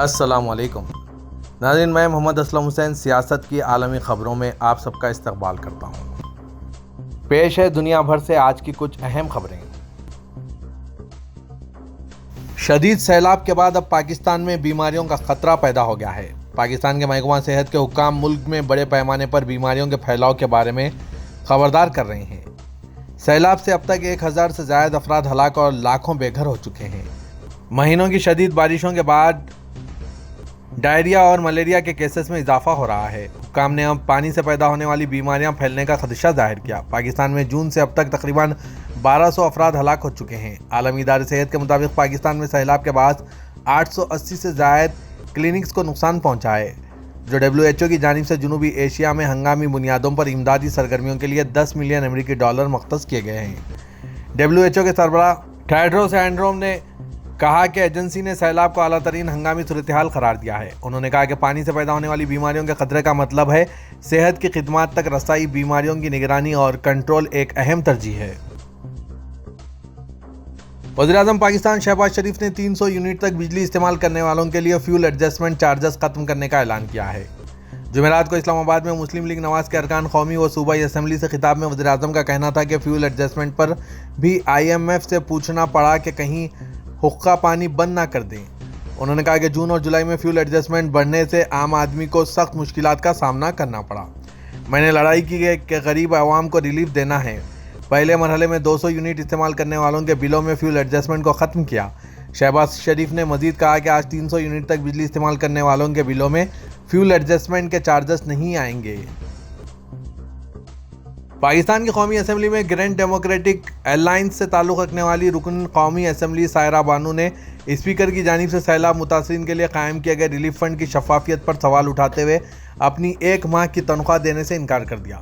السلام علیکم ناظرین، میں محمد اسلم حسین سیاست کی عالمی خبروں میں آپ سب کا استقبال کرتا ہوں۔ پیش ہے دنیا بھر سے آج کی کچھ اہم خبریں۔ شدید سیلاب کے بعد اب پاکستان میں بیماریوں کا خطرہ پیدا ہو گیا ہے۔ پاکستان کے محکمہ صحت کے حکام ملک میں بڑے پیمانے پر بیماریوں کے پھیلاؤ کے بارے میں خبردار کر رہے ہیں۔ سیلاب سے اب تک 1000 سے زائد افراد ہلاک اور لاکھوں بے گھر ہو چکے ہیں۔ مہینوں کی شدید بارشوں کے بعد ڈائریا اور ملیریا کے کیسز میں اضافہ ہو رہا ہے۔ حکام نے اب پانی سے پیدا ہونے والی بیماریاں پھیلنے کا خدشہ ظاہر کیا۔ پاکستان میں جون سے اب تک تقریباً 1200 افراد ہلاک ہو چکے ہیں۔ عالمی ادارے صحت کے مطابق پاکستان میں سیلاب کے بعد 880 سے زائد کلینکس کو نقصان پہنچا ہے، جو WHO کی جانب سے جنوبی ایشیا میں ہنگامی بنیادوں پر امدادی سرگرمیوں کے لیے $10 ملین مختص کیے گئے ہیں۔ WHO کے سربراہ ٹیڈروس ایڈھنوم نے کہا کہ ایجنسی نے سیلاب کو اعلیٰ ترین ہنگامی صورتحال قرار دیا ہے۔ انہوں نے کہا کہ پانی سے پیدا ہونے والی بیماریوں کے خطرے کا مطلب ہے صحت کی خدمات تک رسائی، بیماریوں کی نگرانی اور کنٹرول ایک اہم ترجیح ہے۔ وزیراعظم پاکستان شہباز شریف نے 300 یونٹ تک بجلی استعمال کرنے والوں کے لیے فیول ایڈجسٹمنٹ چارجز ختم کرنے کا اعلان کیا ہے۔ جمعرات کو اسلام آباد میں مسلم لیگ نواز کے ارکان قومی و صوبائی اسمبلی سے خطاب میں وزیراعظم کا کہنا تھا کہ فیول ایڈجسٹمنٹ پر بھی IMF سے پوچھنا پڑا کہ کہیں حقہ پانی بند نہ کر دیں۔ انہوں نے کہا کہ جون اور جولائی میں فیول ایڈجسٹمنٹ بڑھنے سے عام آدمی کو سخت مشکلات کا سامنا کرنا پڑا۔ میں نے لڑائی کی کہ غریب عوام کو ریلیف دینا ہے۔ پہلے مرحلے میں 200 یونٹ استعمال کرنے والوں کے بلوں میں فیول ایڈجسٹمنٹ کو ختم کیا۔ شہباز شریف نے مزید کہا کہ آج 300 یونٹ تک بجلی استعمال کرنے والوں کے بلوں میں فیول ایڈجسٹمنٹ کے چارجز نہیں آئیں گے۔ پاکستان کی قومی اسمبلی میں گرینڈ ڈیموکریٹک الائنس سے تعلق رکھنے والی رکن قومی اسمبلی سائرہ بانو نے اسپیکر کی جانب سے سیلاب متاثرین کے لیے قائم کیے گئے ریلیف فنڈ کی شفافیت پر سوال اٹھاتے ہوئے اپنی 1 ماہ کی تنخواہ دینے سے انکار کر دیا۔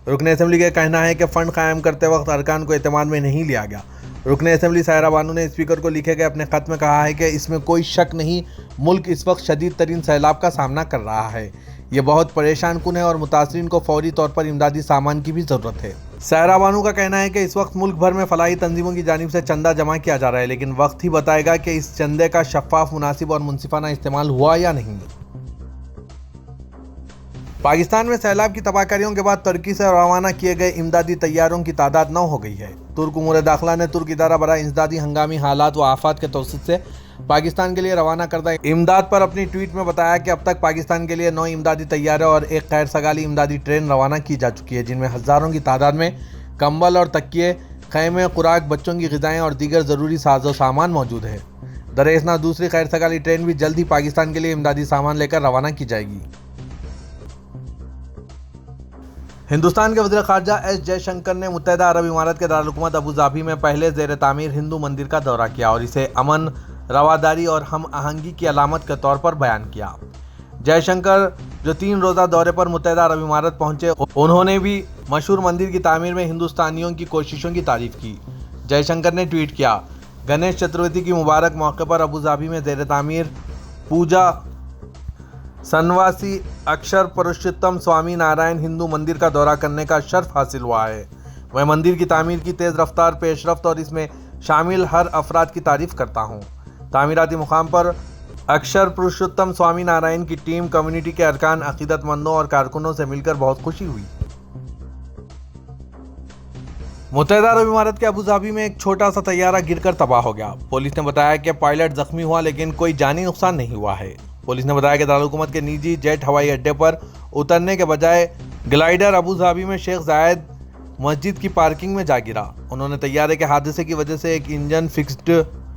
رکن اسمبلی کا کہنا ہے کہ فنڈ قائم کرتے وقت ارکان کو اعتماد میں نہیں لیا گیا۔ رکن اسمبلی سائرہ بانو نے اسپیکر کو لکھے گئے اپنے خط میں کہا ہے کہ اس میں کوئی شک نہیں، ملک اس وقت شدید ترین سیلاب کا سامنا کر رہا ہے۔ یہ بہت پریشان کن ہے اور متاثرین کو فوری طور پر امدادی سامان کی بھی ضرورت ہے۔ سائرہ بانو کا کہنا ہے کہ اس وقت ملک بھر میں فلاحی تنظیموں کی جانب سے چندہ جمع کیا جا رہا ہے، لیکن وقت ہی بتائے گا کہ اس چندے کا شفاف، مناسب اور منصفانہ استعمال ہوا یا نہیں۔ پاکستان میں سیلاب کی تباہ کاریوں کے بعد ترکی سے روانہ کیے گئے امدادی طیاروں کی تعداد 9 ہو گئی ہے۔ ترک امور داخلہ نے ترک ادارہ برائے انسدادی ہنگامی حالات و آفات کے توسط سے پاکستان کے لیے روانہ کردہ امداد پر اپنی ٹویٹ میں بتایا کہ اب تک پاکستان کے لیے 9 امدادی طیارے اور 1 غیر سگالی امدادی ٹرین روانہ کی جا چکی ہے، جن میں ہزاروں کی تعداد میں کمبل اور تکیے، خیمے، خوراک، بچوں کی غذائیں اور دیگر ضروری ساز و سامان موجود ہے۔ دریں اثنا دوسری غیر سگالی ٹرین بھی جلد ہی پاکستان کے لیے امدادی سامان لے کر روانہ کی جائے گی۔ ہندوستان کے وزیر خارجہ ایس جے شنکر نے متحدہ عرب امارات کے دارالحکومت ابوظہبی میں پہلے زیر تعمیر ہندو مندر کا دورہ کیا اور اسے امن، رواداری اور ہم آہنگی کی علامت کے طور پر بیان کیا۔ جے شنکر جو 3 روزہ دورے پر متحدہ عرب امارات پہنچے، انہوں نے بھی مشہور مندر کی تعمیر میں ہندوستانیوں کی کوششوں کی تعریف کی۔ جے شنکر نے ٹویٹ کیا، گنیش چتروتھی کی مبارک موقع پر ابوظہبی میں زیر تعمیر پوجا سنواسی اکشر پروشتم سوامی نارائن ہندو مندر کا دورہ کرنے کا شرف حاصل ہوا ہے۔ میں مندر کی تعمیر کی تیز رفتار پیش رفت اور اس میں شامل ہر افراد کی تعریف کرتا ہوں۔ تعمیراتی مقام پر اکشر پروشتم سوامی نارائن کی ٹیم، کمیونٹی کے ارکان، عقیدت مندوں اور کارکنوں سے مل کر بہت خوشی ہوئی۔ متحدہ عرب امارات کے ابوظہبی میں ایک چھوٹا سا طیارہ گر کر تباہ ہو گیا۔ پولیس نے بتایا کہ پائلٹ زخمی ہوا لیکن کوئی جانی نقصان نہیں ہوا ہے۔ پولیس نے بتایا کہ دارالحکومت کے نجی جیٹ ہوائی اڈے پر اترنے کے بجائے گلائیڈر ابوظہبی میں شیخ زاید مسجد کی پارکنگ میں جا گرا۔ انہوں نے طیارے کے حادثے کی وجہ سے ایک انجن فکسڈ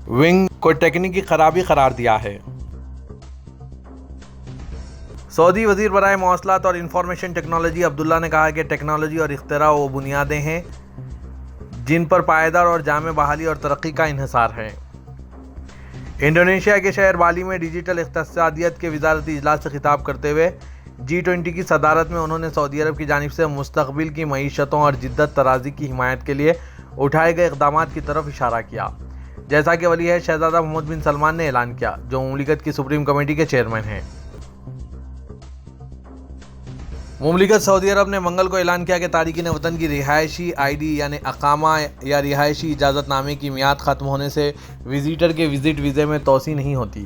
ونگ کو تکنیکی خرابی قرار دیا ہے۔ سعودی وزیر برائے مواصلات اور انفارمیشن ٹیکنالوجی عبداللہ نے کہا کہ ٹیکنالوجی اور اختراع وہ بنیادیں ہیں جن پر پائیدار اور جامع بحالی اور ترقی کا انحصار ہے۔ انڈونیشیا کے شہر بالی میں ڈیجیٹل اقتصادیت کے وزارتی اجلاس سے خطاب کرتے ہوئے G20 کی صدارت میں انہوں نے سعودی عرب کی جانب سے مستقبل کی معیشتوں اور جدت طرازی کی حمایت کے لیے اٹھائے گئے اقدامات کی طرف اشارہ کیا، جیسا کہ ولی عہد شہزادہ محمد بن سلمان نے اعلان کیا، جو مملکت کی سپریم کمیٹی کے چیئرمین ہیں۔ مملکت سعودی عرب نے منگل کو اعلان کیا کہ تارکین وطن کی رہائشی ID یعنی اقامہ یا رہائشی اجازت نامے کی میعاد ختم ہونے سے وزیٹر کے وزٹ ویزے میں توسیع نہیں ہوتی۔